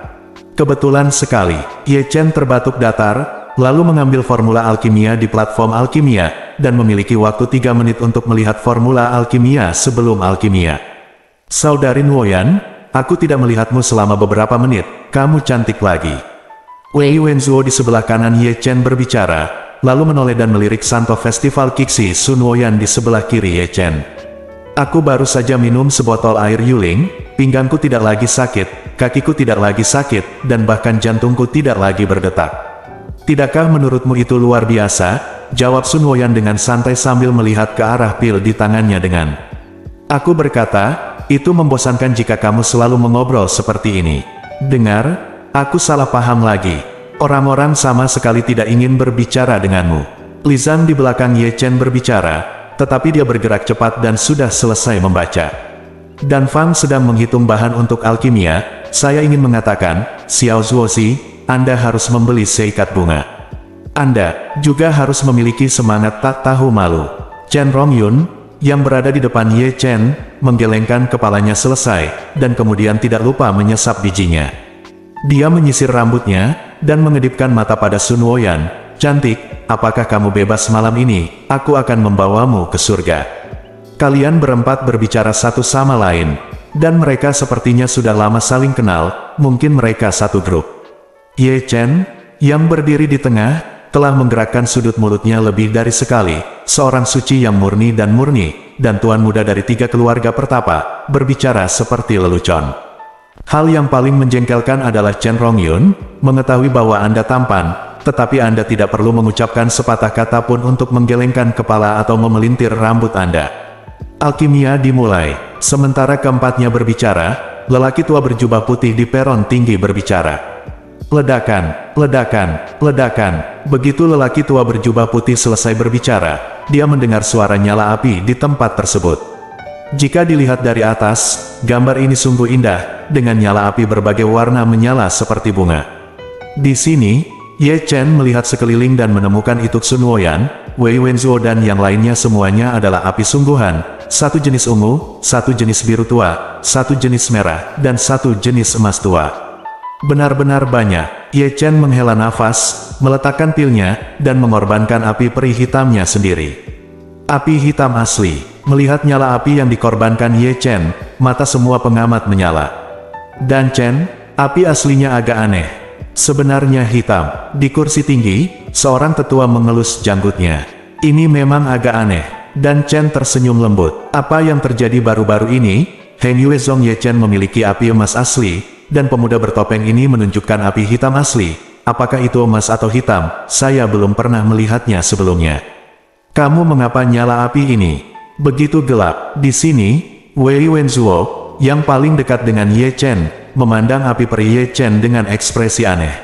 Kebetulan sekali, Ye Chen terbatuk datar, lalu mengambil formula alkimia di platform alkimia, dan memiliki waktu 3 menit untuk melihat formula alkimia sebelum alkimia. Saudari Nuoyan, aku tidak melihatmu selama beberapa menit, kamu cantik lagi. Wei Wenzuo di sebelah kanan Ye Chen berbicara, lalu menoleh dan melirik Santo Festival Qixi Sun Woyan di sebelah kiri Ye Chen. Aku baru saja minum sebotol air Yuling, pinggangku tidak lagi sakit, kakiku tidak lagi sakit, dan bahkan jantungku tidak lagi berdetak. Tidakkah menurutmu itu luar biasa? Jawab Sun Woyan dengan santai sambil melihat ke arah pil di tangannya dengan. Aku berkata, itu membosankan jika kamu selalu mengobrol seperti ini. Dengar, aku salah paham lagi. Orang-orang sama sekali tidak ingin berbicara denganmu. Li Zhang di belakang Ye Chen berbicara, tetapi dia bergerak cepat dan sudah selesai membaca. Dan Fang sedang menghitung bahan untuk alkimia. Saya ingin mengatakan, Xiao Zuozi, Anda harus membeli seikat bunga. Anda juga harus memiliki semangat tak tahu malu. Chen Rongyun, yang berada di depan Ye Chen, menggelengkan kepalanya selesai, dan kemudian tidak lupa menyesap bijinya. Dia menyisir rambutnya, dan mengedipkan mata pada Sun Woyan. Cantik, apakah kamu bebas malam ini? Aku akan membawamu ke surga. Kalian berempat berbicara satu sama lain, dan mereka sepertinya sudah lama saling kenal, mungkin mereka satu grup. Ye Chen, yang berdiri di tengah, telah menggerakkan sudut mulutnya lebih dari sekali, seorang suci yang murni, dan tuan muda dari 3 keluarga pertapa, berbicara seperti lelucon. Hal yang paling menjengkelkan adalah Chen Rongyun, mengetahui bahwa Anda tampan, tetapi Anda tidak perlu mengucapkan sepatah kata pun untuk menggelengkan kepala atau memelintir rambut Anda. Alkimia dimulai, sementara keempatnya berbicara, lelaki tua berjubah putih di peron tinggi berbicara. Ledakan, ledakan, ledakan. Begitu lelaki tua berjubah putih selesai berbicara, dia mendengar suara nyala api di tempat tersebut. Jika dilihat dari atas, gambar ini sungguh indah, dengan nyala api berbagai warna menyala seperti bunga. Di sini, Ye Chen melihat sekeliling dan menemukan Ituk Sun Woyan, Wei Wenzuo dan yang lainnya semuanya adalah api sungguhan, satu jenis ungu, satu jenis biru tua, satu jenis merah, dan satu jenis emas tua. Benar-benar banyak. Ye Chen menghela nafas, meletakkan pilnya, dan mengorbankan api peri hitamnya sendiri. Api hitam asli. Melihat nyala api yang dikorbankan Ye Chen, mata semua pengamat menyala. Dan Chen, api aslinya agak aneh. Sebenarnya hitam. Di kursi tinggi, seorang tetua mengelus janggutnya. Ini memang agak aneh. Dan Chen tersenyum lembut. Apa yang terjadi baru-baru ini? Heng Yue Zong Ye Chen memiliki api emas asli, dan pemuda bertopeng ini menunjukkan api hitam asli. Apakah itu emas atau hitam? Saya belum pernah melihatnya sebelumnya. Kamu mengapa nyala api ini begitu gelap? Di sini, Wei Wenzuo, yang paling dekat dengan Ye Chen, memandang api peri Ye Chen dengan ekspresi aneh.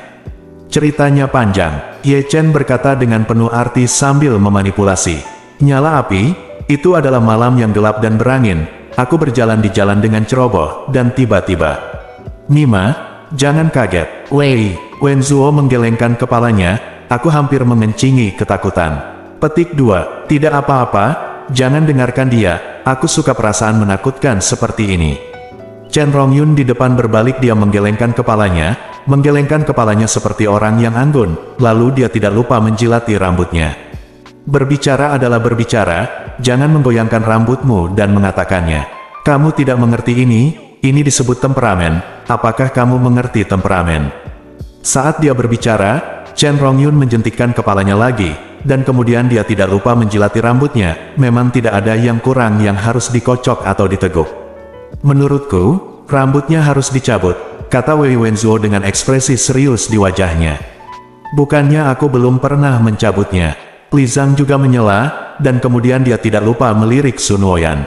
Ceritanya panjang, Ye Chen berkata dengan penuh arti sambil memanipulasi. Nyala api, itu adalah malam yang gelap dan berangin. Aku berjalan di jalan dengan ceroboh, dan tiba-tiba Nima, jangan kaget. Wei Wenzuo menggelengkan kepalanya, aku hampir mengencingi ketakutan. Petik 2, tidak apa-apa, jangan dengarkan dia, aku suka perasaan menakutkan seperti ini. Chen Rongyun di depan berbalik, dia menggelengkan kepalanya seperti orang yang anggun, lalu dia tidak lupa menjilati rambutnya. Berbicara adalah berbicara, jangan menggoyangkan rambutmu dan mengatakannya. Kamu tidak mengerti ini disebut temperamen. Apakah kamu mengerti temperamen? Saat dia berbicara, Chen Rongyun menjentikkan kepalanya lagi, dan kemudian dia tidak lupa menjilati rambutnya. Memang tidak ada yang kurang yang harus dikocok atau diteguk. Menurutku, rambutnya harus dicabut, kata Wei Wenzuo dengan ekspresi serius di wajahnya. Bukannya aku belum pernah mencabutnya. Li Zhang juga menyela, dan kemudian dia tidak lupa melirik Sun Woyan.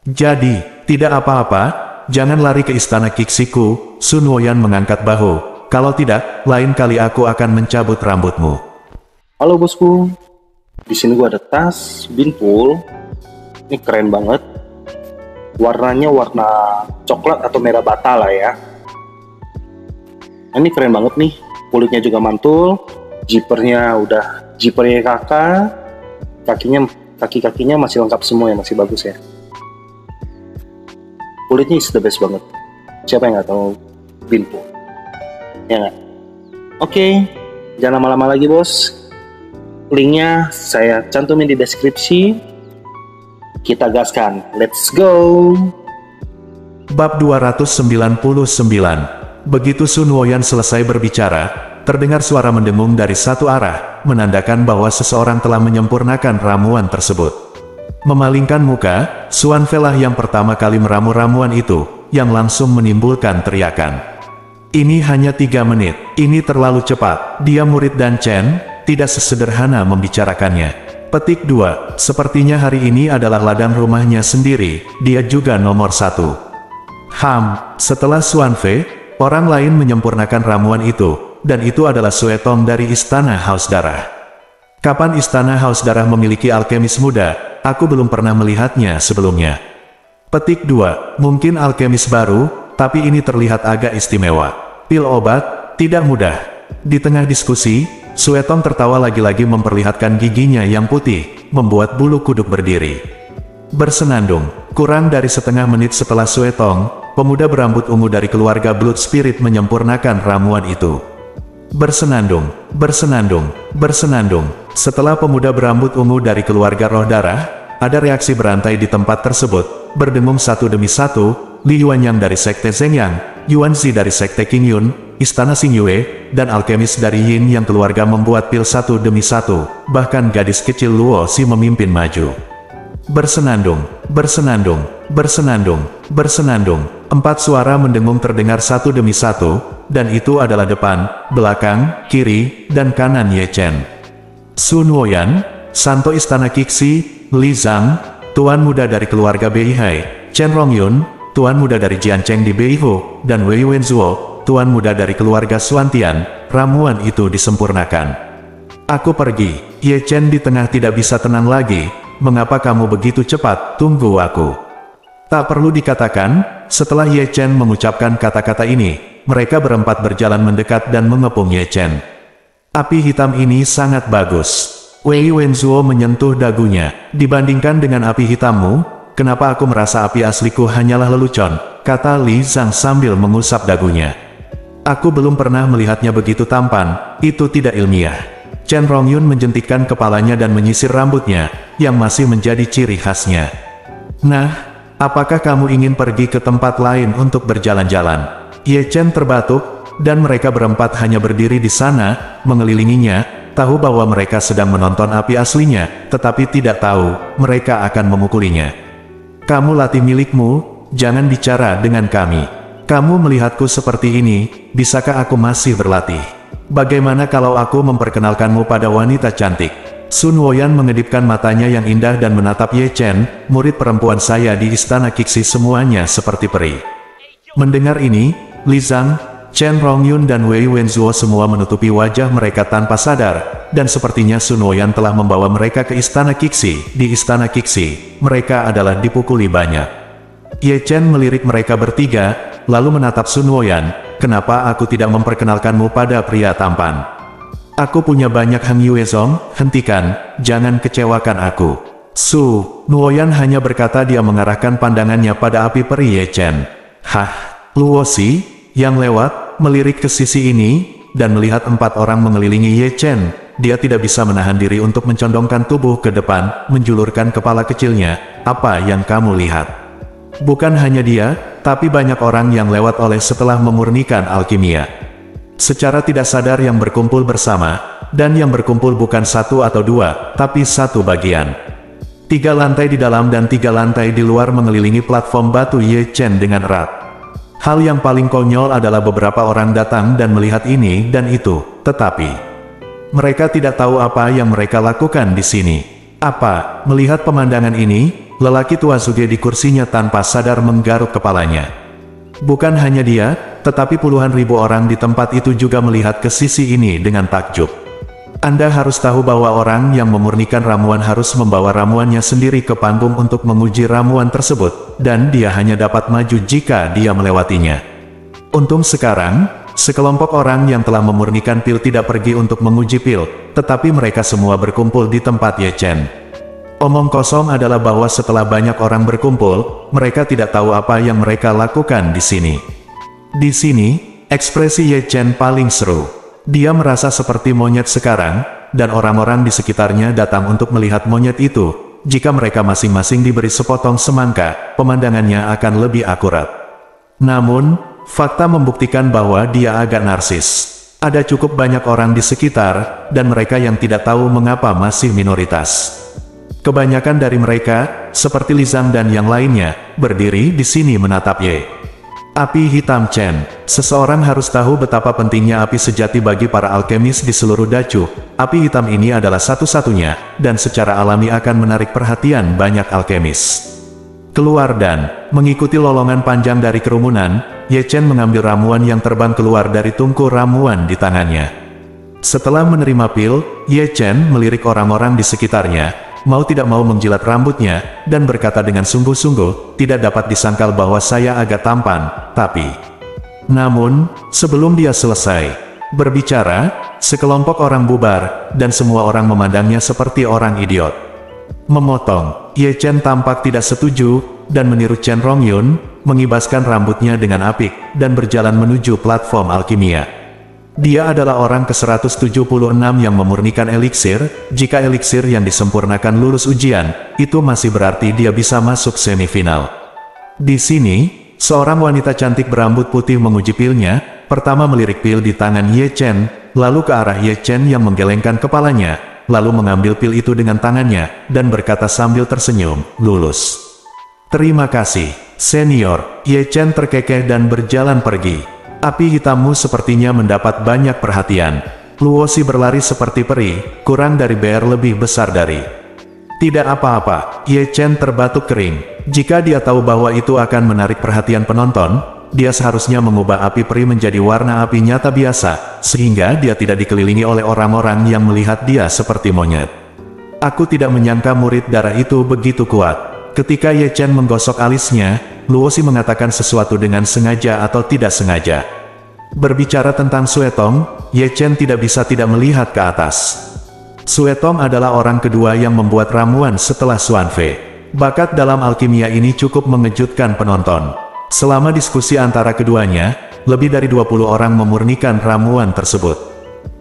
Jadi, tidak apa-apa, jangan lari ke istana Kixiku. Sun Woyan mengangkat bahu. Kalau tidak, lain kali aku akan mencabut rambutmu. Halo bosku, di sini gua ada tas Binpool. Ini keren banget. Warnanya warna coklat atau merah bata lah ya. Ini keren banget nih. Kulitnya juga mantul. Zippernya kakak. Kaki-kakinya masih lengkap semua ya, masih bagus ya. Kulitnya is the best banget. Siapa yang nggak tahu Binpool? Ya nggak? Oke, jangan lama-lama lagi bos. Linknya saya cantumin di deskripsi. Kita gaskan. Let's go! Bab 299. Begitu Sun Woyan selesai berbicara, terdengar suara mendengung dari satu arah, menandakan bahwa seseorang telah menyempurnakan ramuan tersebut. Memalingkan muka, Suan Fei lah yang pertama kali meramu ramuan itu, yang langsung menimbulkan teriakan. Ini hanya 3 menit, ini terlalu cepat. Dia murid Dan Chen, tidak sesederhana membicarakannya. Petik 2. Sepertinya hari ini adalah ladang rumahnya sendiri, dia juga nomor 1. Setelah Xuanfei, orang lain menyempurnakan ramuan itu, dan itu adalah Suetong dari Istana Haus Darah. Kapan Istana Haus Darah memiliki alkemis muda? Aku belum pernah melihatnya sebelumnya. Petik 2. Mungkin alkemis baru, tapi ini terlihat agak istimewa. Pil obat, tidak mudah. Di tengah diskusi, Suetong tertawa lagi-lagi memperlihatkan giginya yang putih, membuat bulu kuduk berdiri. Bersenandung, kurang dari setengah menit setelah Suetong, pemuda berambut ungu dari keluarga Blood Spirit menyempurnakan ramuan itu. Bersenandung, bersenandung, bersenandung. Setelah pemuda berambut ungu dari keluarga Roh Darah, ada reaksi berantai di tempat tersebut, berdengung satu demi satu. Li Yuanyang dari Sekte Zhengyang, Yuan Zi dari Sekte Qingyun, Istana Xingyue, dan alkemis dari Yin yang keluarga membuat pil satu demi satu, bahkan gadis kecil Luo Xi memimpin maju. Bersenandung, bersenandung, bersenandung, bersenandung. 4 suara mendengung terdengar satu demi satu, dan itu adalah depan, belakang, kiri, dan kanan Ye Chen. Sun Woyan, Santo Istana Qixi, Li Zhang, Tuan Muda dari keluarga Beihai, Chen Rongyun, Tuan Muda dari Jiancheng di Beihu, dan Wei Wenzuo, Tuan Muda dari keluarga Xuantian. Ramuan itu disempurnakan. Aku pergi. Ye Chen di tengah tidak bisa tenang lagi. Mengapa kamu begitu cepat? Tunggu aku. Tak perlu dikatakan, setelah Ye Chen mengucapkan kata-kata ini, mereka berempat berjalan mendekat dan mengepung Ye Chen. Api hitam ini sangat bagus. Wei Wenzuo menyentuh dagunya. Dibandingkan dengan api hitammu, kenapa aku merasa api asliku hanyalah lelucon, kata Li Zhang sambil mengusap dagunya. Aku belum pernah melihatnya begitu tampan, itu tidak ilmiah. Chen Rongyun menjentikkan kepalanya dan menyisir rambutnya, yang masih menjadi ciri khasnya. Nah, apakah kamu ingin pergi ke tempat lain untuk berjalan-jalan? Ye Chen terbatuk, dan mereka berempat hanya berdiri di sana, mengelilinginya, tahu bahwa mereka sedang menonton api aslinya, tetapi tidak tahu, mereka akan memukulinya. Kamu latih milikmu, jangan bicara dengan kami. Kamu melihatku seperti ini, bisakah aku masih berlatih? Bagaimana kalau aku memperkenalkanmu pada wanita cantik? Sun Woyan mengedipkan matanya yang indah dan menatap Ye Chen, murid perempuan saya di Istana Qixi semuanya seperti peri. Mendengar ini, Li Zhang, Chen Rongyun dan Wei Wenzuo semua menutupi wajah mereka tanpa sadar, dan sepertinya Sun Woyan telah membawa mereka ke Istana Qixi. Di Istana Qixi, mereka adalah dipukuli banyak. Ye Chen melirik mereka bertiga, lalu menatap Sun Woyan, kenapa aku tidak memperkenalkanmu pada pria tampan? Aku punya banyak Hang Yuezong, hentikan, jangan kecewakan aku. Su Nuoyan hanya berkata dia mengarahkan pandangannya pada api peri Ye Chen. Luo Xi, yang lewat, melirik ke sisi ini, dan melihat 4 orang mengelilingi Ye Chen. Dia tidak bisa menahan diri untuk mencondongkan tubuh ke depan, menjulurkan kepala kecilnya. Apa yang kamu lihat? Bukan hanya dia, tapi banyak orang yang lewat oleh setelah memurnikan alkimia. Secara tidak sadar yang berkumpul bersama, dan yang berkumpul bukan 1 atau 2, tapi 1 bagian. 3 lantai di dalam dan 3 lantai di luar mengelilingi platform batu Ye Chen dengan erat. Hal yang paling konyol adalah beberapa orang datang dan melihat ini dan itu, tetapi mereka tidak tahu apa yang mereka lakukan di sini. Apa? Melihat pemandangan ini, lelaki tua Zuge di kursinya tanpa sadar menggaruk kepalanya. Bukan hanya dia, tetapi puluhan ribu orang di tempat itu juga melihat ke sisi ini dengan takjub. Anda harus tahu bahwa orang yang memurnikan ramuan harus membawa ramuannya sendiri ke panggung untuk menguji ramuan tersebut, dan dia hanya dapat maju jika dia melewatinya. Untung sekarang, sekelompok orang yang telah memurnikan pil tidak pergi untuk menguji pil, tetapi mereka semua berkumpul di tempat Ye Chen. Omong kosong adalah bahwa setelah banyak orang berkumpul, mereka tidak tahu apa yang mereka lakukan di sini. Di sini, ekspresi Ye Chen paling seru. Dia merasa seperti monyet sekarang, dan orang-orang di sekitarnya datang untuk melihat monyet itu. Jika mereka masing-masing diberi sepotong semangka, pemandangannya akan lebih akurat. Namun, fakta membuktikan bahwa dia agak narsis. Ada cukup banyak orang di sekitar, dan mereka yang tidak tahu mengapa masih minoritas. Kebanyakan dari mereka, seperti Li Zhang dan yang lainnya, berdiri di sini menatap Ye Api hitam Chen. Seseorang harus tahu betapa pentingnya api sejati bagi para alkemis di seluruh Dacu. Api hitam ini adalah satu-satunya, dan secara alami akan menarik perhatian banyak alkemis. Keluar dan mengikuti lolongan panjang dari kerumunan, Ye Chen mengambil ramuan yang terbang keluar dari tungku ramuan di tangannya. Setelah menerima pil, Ye Chen melirik orang-orang di sekitarnya, mau tidak mau menjilat rambutnya, dan berkata dengan sungguh-sungguh, tidak dapat disangkal bahwa saya agak tampan, tapi... Namun, sebelum dia selesai berbicara, sekelompok orang bubar, dan semua orang memandangnya seperti orang idiot. Memotong, Ye Chen tampak tidak setuju, dan meniru Chen Rongyun, mengibaskan rambutnya dengan apik, dan berjalan menuju platform alkimia. Dia adalah orang ke-176 yang memurnikan eliksir. Jika eliksir yang disempurnakan lulus ujian, itu masih berarti dia bisa masuk semifinal. Di sini, seorang wanita cantik berambut putih menguji pilnya, pertama melirik pil di tangan Ye Chen, lalu ke arah Ye Chen yang menggelengkan kepalanya, lalu mengambil pil itu dengan tangannya, dan berkata sambil tersenyum, lulus. Terima kasih, senior. Ye Chen terkekeh dan berjalan pergi. Api hitammu sepertinya mendapat banyak perhatian. Luosi berlari seperti peri, kurang dari bear lebih besar dari. Tidak apa-apa, Ye Chen terbatuk kering. Jika dia tahu bahwa itu akan menarik perhatian penonton, dia seharusnya mengubah api peri menjadi warna api nyata biasa, sehingga dia tidak dikelilingi oleh orang-orang yang melihat dia seperti monyet. Aku tidak menyangka murid darah itu begitu kuat. Ketika Ye Chen menggosok alisnya, Luosi mengatakan sesuatu dengan sengaja atau tidak sengaja. Berbicara tentang Suetong, Ye Chen tidak bisa tidak melihat ke atas. Suetong adalah orang kedua yang membuat ramuan setelah Xuanfei. Bakat dalam alkimia ini cukup mengejutkan penonton. Selama diskusi antara keduanya, lebih dari 20 orang memurnikan ramuan tersebut.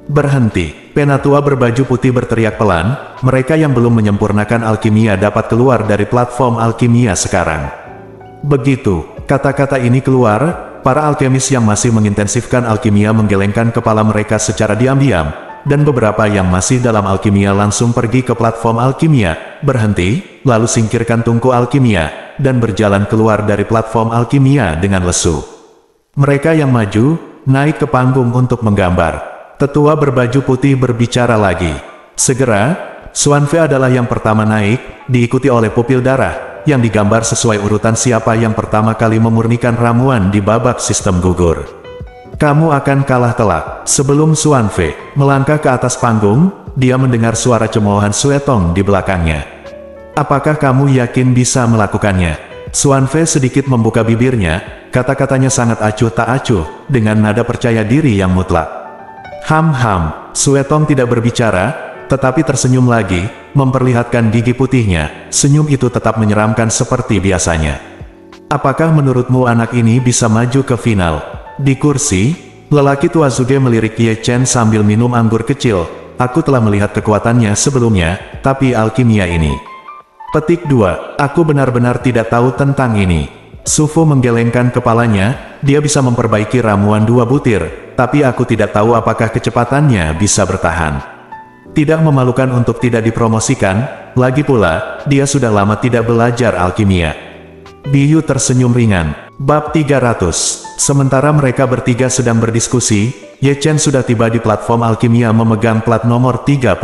Berhenti. Penatua berbaju putih berteriak pelan, mereka yang belum menyempurnakan alkimia dapat keluar dari platform alkimia sekarang. Begitu kata-kata ini keluar, para alkemis yang masih mengintensifkan alkimia menggelengkan kepala mereka secara diam-diam, dan beberapa yang masih dalam alkimia langsung pergi ke platform alkimia, berhenti, lalu singkirkan tungku alkimia, dan berjalan keluar dari platform alkimia dengan lesu. Mereka yang maju, naik ke panggung untuk menggambar. Tetua berbaju putih berbicara lagi. Segera, Xuanfei adalah yang pertama naik, diikuti oleh pupil darah, yang digambar sesuai urutan siapa yang pertama kali memurnikan ramuan di babak sistem gugur. Kamu akan kalah telak. Sebelum Xuanfei melangkah ke atas panggung, dia mendengar suara cemoohan Suetong di belakangnya. Apakah kamu yakin bisa melakukannya? Xuanfei sedikit membuka bibirnya, kata-katanya sangat acuh tak acuh, dengan nada percaya diri yang mutlak. Suetong tidak berbicara, tetapi tersenyum lagi, memperlihatkan gigi putihnya. Senyum itu tetap menyeramkan seperti biasanya. Apakah menurutmu anak ini bisa maju ke final? Di kursi, lelaki tua Zuge melirik Ye Chen sambil minum anggur kecil. Aku telah melihat kekuatannya sebelumnya, tapi alkimia ini. Petik 2. Aku benar-benar tidak tahu tentang ini. Sufu menggelengkan kepalanya, dia bisa memperbaiki ramuan 2 butir, tapi aku tidak tahu apakah kecepatannya bisa bertahan. Tidak memalukan untuk tidak dipromosikan, lagi pula, dia sudah lama tidak belajar alkimia. Biyu tersenyum ringan. Bab 300. Sementara mereka bertiga sedang berdiskusi, Ye Chen sudah tiba di platform alkimia memegang plat nomor 36.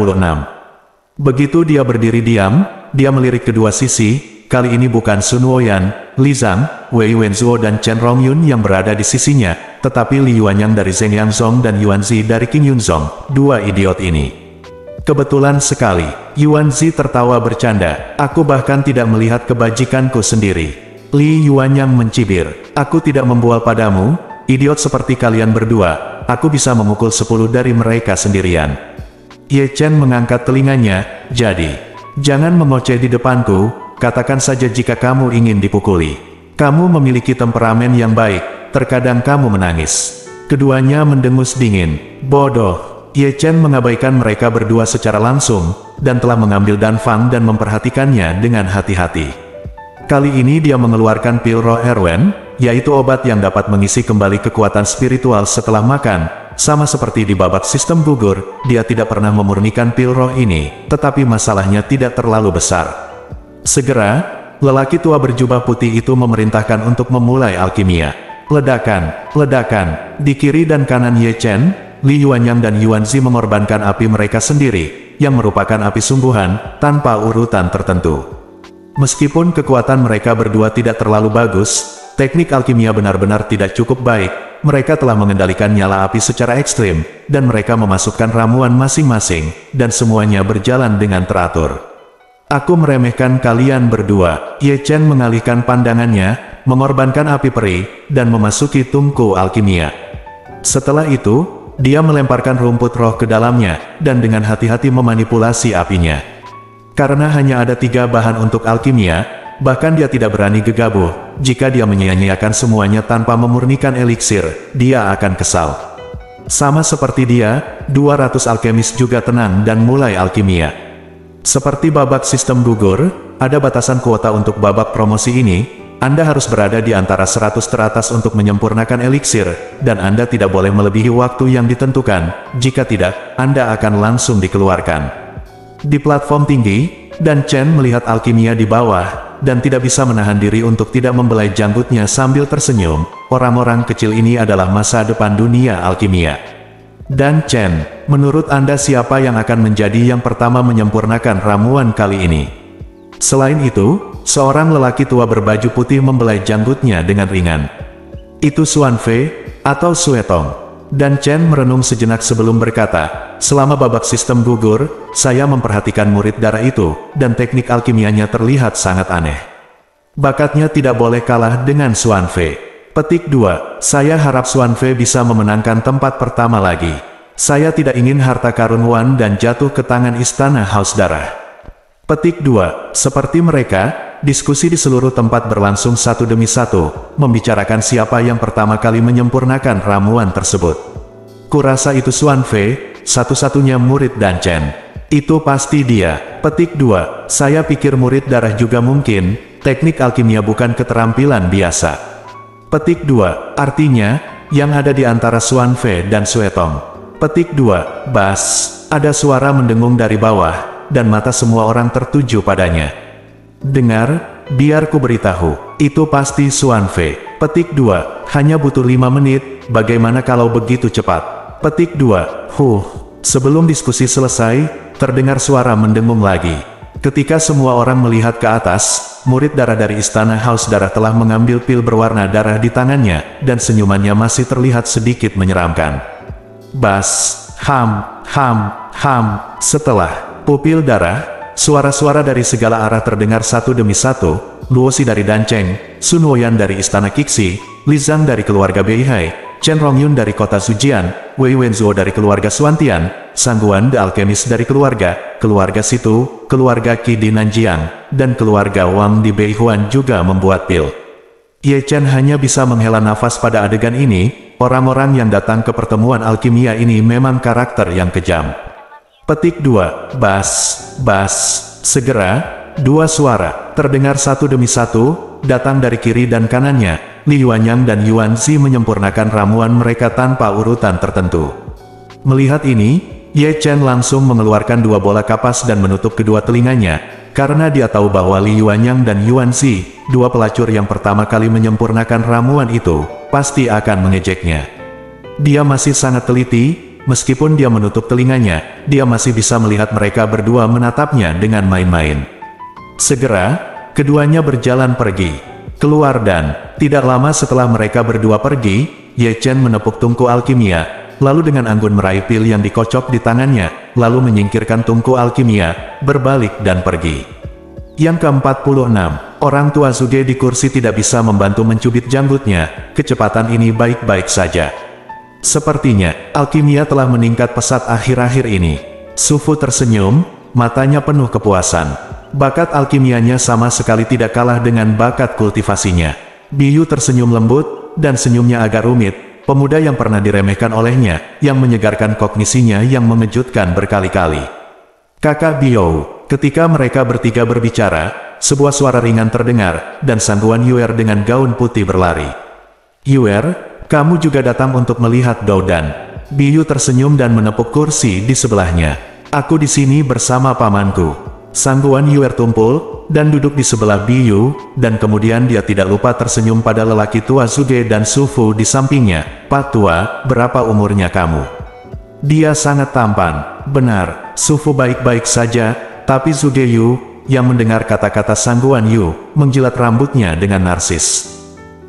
Begitu dia berdiri diam, dia melirik kedua sisi. Kali ini bukan Sun Woyan, Li Zhang, Wei Wenzuo dan Chen Rongyun yang berada di sisinya, tetapi Li Yuanyang dari Zheng Yangzong dan Yuan Zi dari Qing Yunzong, dua idiot ini. Kebetulan sekali, Yuan Zi tertawa bercanda, aku bahkan tidak melihat kebajikanku sendiri. Li Yuanyang mencibir, aku tidak membual padamu, idiot seperti kalian berdua, aku bisa memukul 10 dari mereka sendirian. Ye Chen mengangkat telinganya, jadi, jangan mengoceh di depanku. Katakan saja jika kamu ingin dipukuli. Kamu memiliki temperamen yang baik, terkadang kamu menangis. Keduanya mendengus dingin. Bodoh. Ye Chen mengabaikan mereka berdua secara langsung, dan telah mengambil Danfang dan memperhatikannya dengan hati-hati. Kali ini dia mengeluarkan pil roh Erwen, yaitu obat yang dapat mengisi kembali kekuatan spiritual setelah makan. Sama seperti di babak sistem gugur, dia tidak pernah memurnikan pil roh ini, tetapi masalahnya tidak terlalu besar. Segera, lelaki tua berjubah putih itu memerintahkan untuk memulai alkimia. Ledakan. Di kiri dan kanan Ye Chen, Li Yuanyang dan Yuan Zi mengorbankan api mereka sendiri, yang merupakan api sungguhan, tanpa urutan tertentu. Meskipun kekuatan mereka berdua tidak terlalu bagus, teknik alkimia benar-benar tidak cukup baik, mereka telah mengendalikan nyala api secara ekstrim, dan mereka memasukkan ramuan masing-masing, dan semuanya berjalan dengan teratur. Aku meremehkan kalian berdua. Ye Chen mengalihkan pandangannya, mengorbankan api peri, dan memasuki tungku alkimia. Setelah itu, dia melemparkan rumput roh ke dalamnya, dan dengan hati-hati memanipulasi apinya. Karena hanya ada 3 bahan untuk alkimia, bahkan dia tidak berani gegabah. Jika dia menyia-nyiakan semuanya tanpa memurnikan eliksir, dia akan kesal. Sama seperti dia, 200 alkemis juga tenang dan mulai alkimia. Seperti babak sistem gugur, ada batasan kuota untuk babak promosi ini. Anda harus berada di antara 100 teratas untuk menyempurnakan eliksir, dan Anda tidak boleh melebihi waktu yang ditentukan. Jika tidak, Anda akan langsung dikeluarkan. Di platform tinggi, dan Chen melihat alkimia di bawah, dan tidak bisa menahan diri untuk tidak membelai janggutnya sambil tersenyum. Orang-orang kecil ini adalah masa depan dunia alkimia. Dan Chen, menurut Anda siapa yang akan menjadi yang pertama menyempurnakan ramuan kali ini? Selain itu, seorang lelaki tua berbaju putih membelai janggutnya dengan ringan. Itu Xuan Fei, atau Sue Tong. Dan Chen merenung sejenak sebelum berkata, selama babak sistem gugur, saya memperhatikan murid darah itu, dan teknik alkimianya terlihat sangat aneh. Bakatnya tidak boleh kalah dengan Xuan Fei. Petik 2, saya harap Xuan Fei bisa memenangkan tempat pertama lagi. Saya tidak ingin harta karun Wan dan jatuh ke tangan istana Haus Darah. Petik 2, seperti mereka, diskusi di seluruh tempat berlangsung satu demi satu, membicarakan siapa yang pertama kali menyempurnakan ramuan tersebut. Kurasa itu Xuan Fei, satu-satunya murid Dan Chen. Itu pasti dia. Petik 2, saya pikir murid darah juga mungkin, teknik alkimia bukan keterampilan biasa. Petik 2, artinya, yang ada di antara Xuan Fei dan Sue Tong. Petik 2, bas, ada suara mendengung dari bawah, dan mata semua orang tertuju padanya. Dengar, biar ku beritahu, itu pasti Xuan Fei. Petik 2, hanya butuh 5 menit, bagaimana kalau begitu cepat? Petik 2, sebelum diskusi selesai, terdengar suara mendengung lagi. Ketika semua orang melihat ke atas, murid darah dari istana Haus Darah telah mengambil pil berwarna darah di tangannya, dan senyumannya masih terlihat sedikit menyeramkan. Bas, setelah pupil darah, suara-suara dari segala arah terdengar satu demi satu. Luosi dari Dan Cheng, Sun Woyan dari istana Qixi, Li Zhang dari keluarga Beihai, Chen Rongyun dari kota Sujian, Wei Wenzuo dari keluarga Xuantian, Sangguan the Alchemist dari keluarga Situ, keluarga Qi di Nanjiang, dan keluarga Wang di Beihuan juga membuat pil. Ye Chen hanya bisa menghela nafas pada adegan ini. Orang-orang yang datang ke pertemuan alkimia ini memang karakter yang kejam. Petik 2, bas, segera, 2 suara, terdengar satu demi satu, datang dari kiri dan kanannya. Li Yuanyang dan Yuan Zi menyempurnakan ramuan mereka tanpa urutan tertentu. Melihat ini, Ye Chen langsung mengeluarkan 2 bola kapas dan menutup kedua telinganya, karena dia tahu bahwa Li Yuanyang dan Yuan Zi, 2 pelacur yang pertama kali menyempurnakan ramuan itu, pasti akan mengejeknya. Dia masih sangat teliti. Meskipun dia menutup telinganya, dia masih bisa melihat mereka berdua menatapnya dengan main-main. Segera, keduanya berjalan pergi. Keluar dan, tidak lama setelah mereka berdua pergi, Ye Chen menepuk tungku alkimia, lalu dengan anggun meraih pil yang dikocok di tangannya, lalu menyingkirkan tungku alkimia, berbalik dan pergi. Yang ke-46, orang tua Zuge di kursi tidak bisa membantu mencubit janggutnya, kecepatan ini baik-baik saja. Sepertinya, alkimia telah meningkat pesat akhir-akhir ini. Su Fu tersenyum, matanya penuh kepuasan. Bakat alkimianya sama sekali tidak kalah dengan bakat kultivasinya. Biyu tersenyum lembut, dan senyumnya agak rumit, pemuda yang pernah diremehkan olehnya, yang menyegarkan kognisinya yang mengejutkan berkali-kali. Kakak Biou, ketika mereka bertiga berbicara, sebuah suara ringan terdengar, dan Sangguan Yuer dengan gaun putih berlari. Yuer, kamu juga datang untuk melihat Doudan. Biyu tersenyum dan menepuk kursi di sebelahnya. Aku di sini bersama pamanku. Sangguan Yuer tumpul, dan duduk di sebelah Biyu, dan kemudian dia tidak lupa tersenyum pada lelaki tua Zuge dan Sufu di sampingnya. Pak tua, berapa umurnya kamu? Dia sangat tampan. Benar, Sufu baik-baik saja, tapi Zuge Yu, yang mendengar kata-kata Sangguan Yu, menjilat rambutnya dengan narsis.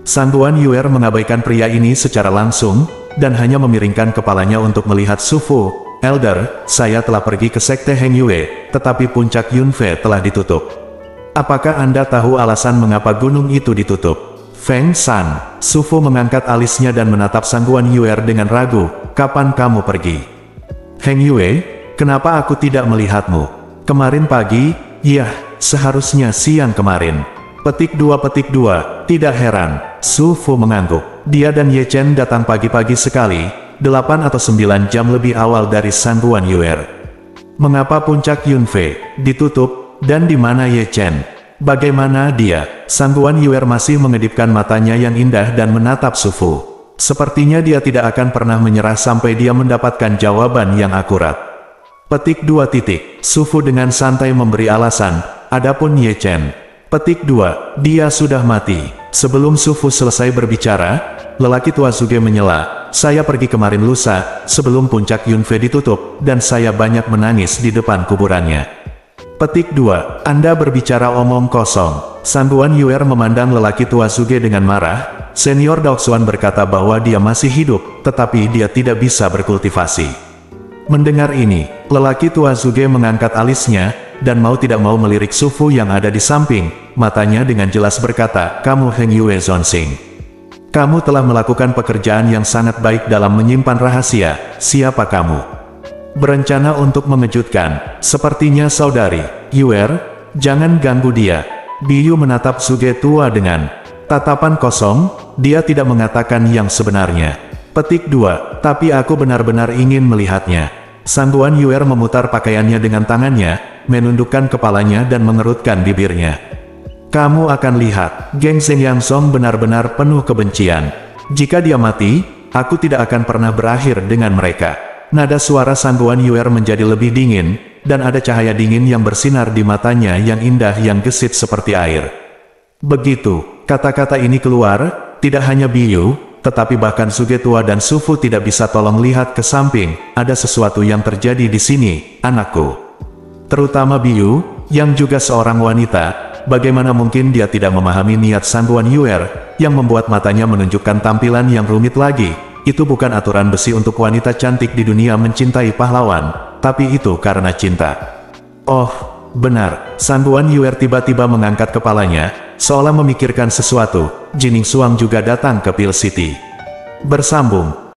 Sangguan Yuer mengabaikan pria ini secara langsung, dan hanya memiringkan kepalanya untuk melihat Sufu. Elder, saya telah pergi ke sekte Heng Yue, tetapi puncak Yunfe telah ditutup. Apakah Anda tahu alasan mengapa gunung itu ditutup? Feng San, Sufu mengangkat alisnya dan menatap Sangguan Yuer dengan ragu. Kapan kamu pergi? Heng Yue, kenapa aku tidak melihatmu? Kemarin pagi? Ya, seharusnya siang kemarin. Petik 2, tidak heran. Sufu mengangguk. Dia dan Ye Chen datang pagi-pagi sekali. 8 atau 9 jam lebih awal dari Sangguan Yuer. Mengapa puncak Yunfe ditutup, dan di mana Ye Chen? Bagaimana dia? Sangguan Yuer masih mengedipkan matanya yang indah dan menatap Sufu. Sepertinya dia tidak akan pernah menyerah sampai dia mendapatkan jawaban yang akurat. Petik 2. Sufu dengan santai memberi alasan, adapun Ye Chen. Petik 2, dia sudah mati. Sebelum Sufu selesai berbicara, lelaki tua Zuge menyela, saya pergi kemarin lusa, sebelum puncak Yunfe ditutup, dan saya banyak menangis di depan kuburannya. Petik 2, Anda berbicara omong kosong. Sangguan Yuer memandang lelaki tua Zuge dengan marah. Senior Daoxuan berkata bahwa dia masih hidup, tetapi dia tidak bisa berkultivasi. Mendengar ini, lelaki tua Zuge mengangkat alisnya, dan mau tidak mau melirik Sufu yang ada di samping. Matanya dengan jelas berkata, kamu Heng Yue Zonxing. Kamu telah melakukan pekerjaan yang sangat baik dalam menyimpan rahasia. Siapa kamu? Berencana untuk mengejutkan. Sepertinya saudari. Yuer, jangan ganggu dia. Biyu menatap Zuge tua dengan tatapan kosong. Dia tidak mengatakan yang sebenarnya. Petik 2, tapi aku benar-benar ingin melihatnya. Sangguan Yuer memutar pakaiannya dengan tangannya, menundukkan kepalanya dan mengerutkan bibirnya. Kamu akan lihat, Geng Zeng Yang Song benar-benar penuh kebencian. Jika dia mati, aku tidak akan pernah berakhir dengan mereka. Nada suara Sangguan Yuer menjadi lebih dingin, dan ada cahaya dingin yang bersinar di matanya yang indah yang gesit seperti air. Begitu kata-kata ini keluar, tidak hanya Biyu, tetapi bahkan Zuge tua dan Sufu tidak bisa tolong lihat ke samping. Ada sesuatu yang terjadi di sini, anakku. Terutama Biyu, yang juga seorang wanita. Bagaimana mungkin dia tidak memahami niat Sangguan Yuer, yang membuat matanya menunjukkan tampilan yang rumit lagi. Itu bukan aturan besi untuk wanita cantik di dunia mencintai pahlawan, tapi itu karena cinta. Oh, benar. Sangguan Yuer tiba-tiba mengangkat kepalanya, seolah memikirkan sesuatu. Jining Suang juga datang ke Pil City. Bersambung.